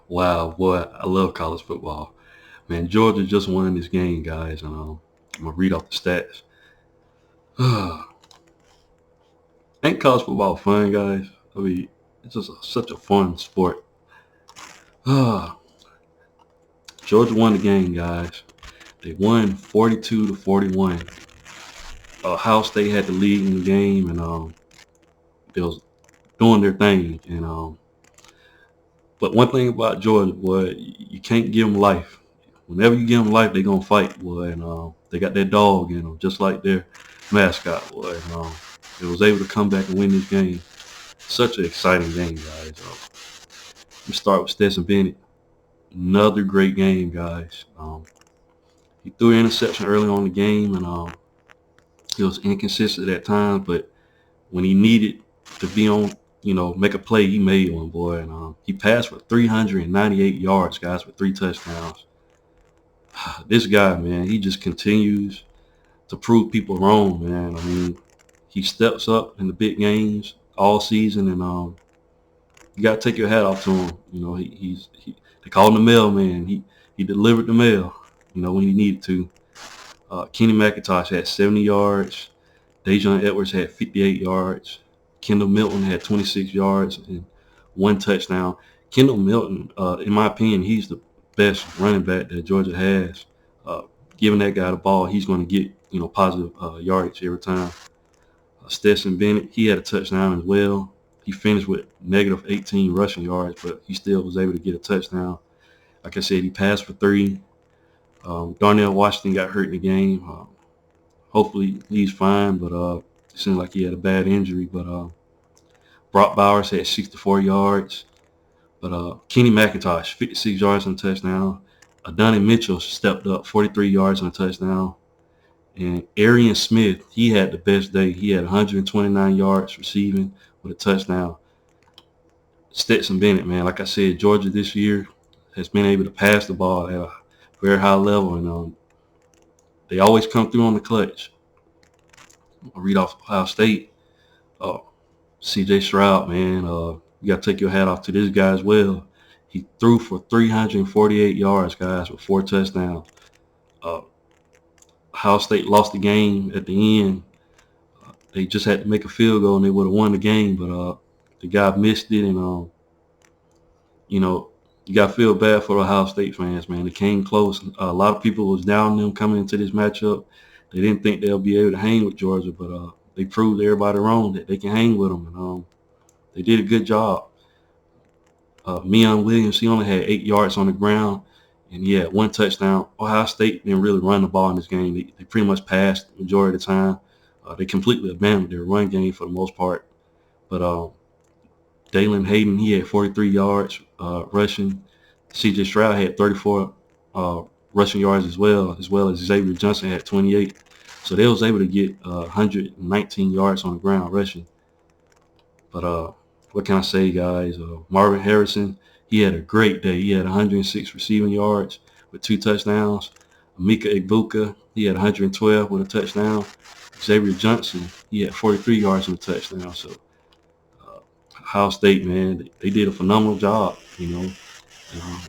Wow, boy, I love college football. Man, Georgia just won this game, guys. And I'm gonna read off the stats. Ain't college football fun, guys? I mean, it's just such a fun sport. Georgia won the game, guys. They won 42 to 41. Ohio State had the lead in the game, and they was doing their thing. But one thing about Georgia, boy, you can't give them life. Whenever you give them life, they gonna fight, boy. And they got that dog in them, just like their mascot, boy. And they was able to come back and win this game. Such an exciting game, guys. We start with Stetson Bennett. Another great game, guys. He threw an interception early on in the game, and he was inconsistent at times. But when he needed to be on, make a play, he made one, boy. And he passed for 398 yards, guys, with 3 touchdowns. This guy, man, he just continues to prove people wrong, man. I mean, he steps up in the big games all season, and you gotta take your hat off to him. They call him the mailman. He delivered the mail, when he needed to. Kenny McIntosh had 70 yards. Dejon Edwards had 58 yards. Kendall Milton had 26 yards and 1 touchdown. Kendall Milton, in my opinion, he's the best running back that Georgia has. Uh, Giving that guy the ball, he's going to get positive yardage every time. Stetson Bennett, he had a touchdown as well. He finished with negative 18 rushing yards, but he still was able to get a touchdown. Like I said, he passed for 3. Darnell Washington got hurt in the game. Hopefully he's fine, but it seems like he had a bad injury. But Brock Bowers had 64 yards. But Kenny McIntosh, 56 yards and a touchdown. Adonai Mitchell stepped up, 43 yards and a touchdown. And Arian Smith, he had the best day. He had 129 yards receiving with a touchdown. Stetson Bennett, man, like I said, Georgia this year has been able to pass the ball at a very high level, and they always come through on the clutch. I'll read off Ohio State. Uh, C.J. Stroud, man, you got to take your hat off to this guy as well. He threw for 348 yards, guys, with 4 touchdowns. Uh, Ohio State lost the game at the end. They just had to make a field goal and they would have won the game, but the guy missed it, and you got to feel bad for the Ohio State fans, man. It came close. A lot of people was down on them coming into this matchup. They didn't think they'll be able to hang with Georgia, but they proved everybody wrong that they can hang with them, and they did a good job. Meion Williams, he only had 8 yards on the ground, and he had 1 touchdown. Ohio State didn't really run the ball in this game. They pretty much passed the majority of the time. They completely abandoned their run game for the most part. But Dalen Hayden, he had 43 yards rushing. C.J. Stroud had 34 rushing yards as well as Xavier Johnson had 28. So they was able to get 119 yards on the ground rushing. But what can I say, guys? Marvin Harrison, he had a great day. He had 106 receiving yards with 2 touchdowns. Mika Egbuka, he had 112 with a touchdown. Xavier Johnson, he had 43 yards and a touchdown. So Ohio State, man, they did a phenomenal job,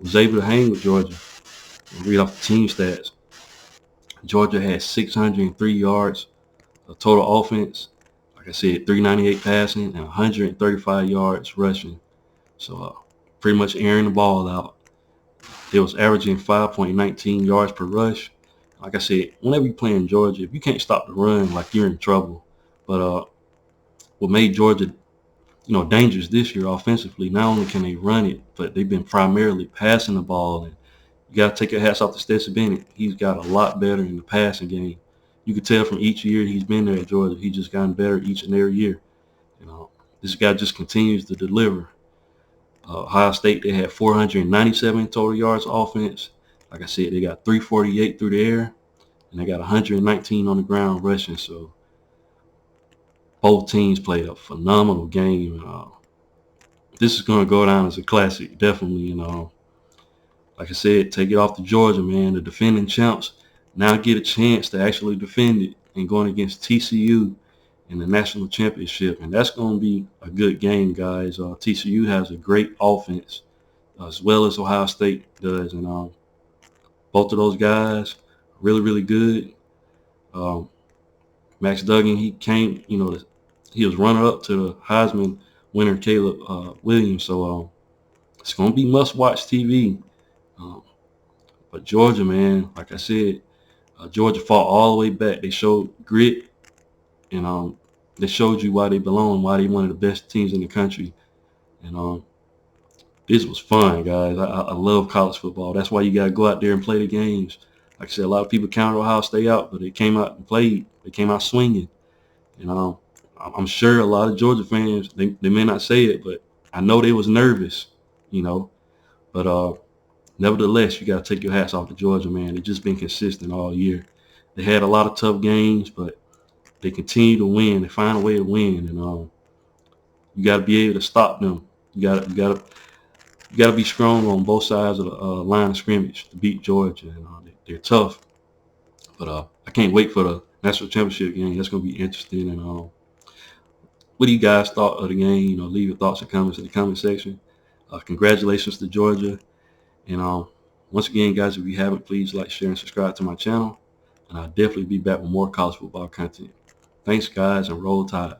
was able to hang with Georgia. Read off the team stats. Georgia had 603 yards of total offense. Like I said, 398 passing and 135 yards rushing. So pretty much airing the ball out. It was averaging 5.19 yards per rush. Like I said, whenever you're playing Georgia, if you can't stop the run, like you're in trouble. But what made Georgia, dangerous this year offensively, not only can they run it, but they've been primarily passing the ball. And you got to take your hats off to Stetson Bennett. He's got a lot better in the passing game. You could tell from each year he's been there at Georgia, he's just gotten better each and every year. This guy just continues to deliver. Ohio State, they had 497 total yards offense. Like I said, they got 348 through the air, and they got 119 on the ground rushing. So both teams played a phenomenal game. This is going to go down as a classic, definitely. Like I said, take it off to Georgia, man. The defending champs now get a chance to actually defend it and going against TCU in the national championship. And that's going to be a good game, guys. TCU has a great offense. as well as Ohio State does, and both of those guys really, really good. Um, Max Duggan, he came, he was runner up to the Heisman winner Caleb Williams, so it's gonna be must-watch TV. Um, but Georgia, man, like I said, Georgia fought all the way back. They showed grit, and they showed you why they belong, why they one of the best teams in the country. And this was fun, guys. I love college football. That's why you gotta go out there and play the games. Like I said, a lot of people counted Ohio State out, but they came out and played. They came out swinging. And I'm sure a lot of Georgia fans, they may not say it, but I know they was nervous, you know. But nevertheless, you got to take your hats off to Georgia, man. They've just been consistent all year. They had a lot of tough games, but they continue to win. They find a way to win, and you got to be able to stop them. You got to be strong on both sides of the line of scrimmage to beat Georgia. And they're tough, but I can't wait for the national championship game. That's going to be interesting. And what do you guys thought of the game? Leave your thoughts and comments in the comment section. Congratulations to Georgia. And once again, guys, if you haven't, please like, share, and subscribe to my channel. And I'll definitely be back with more college football content. Thanks, guys, and roll tide.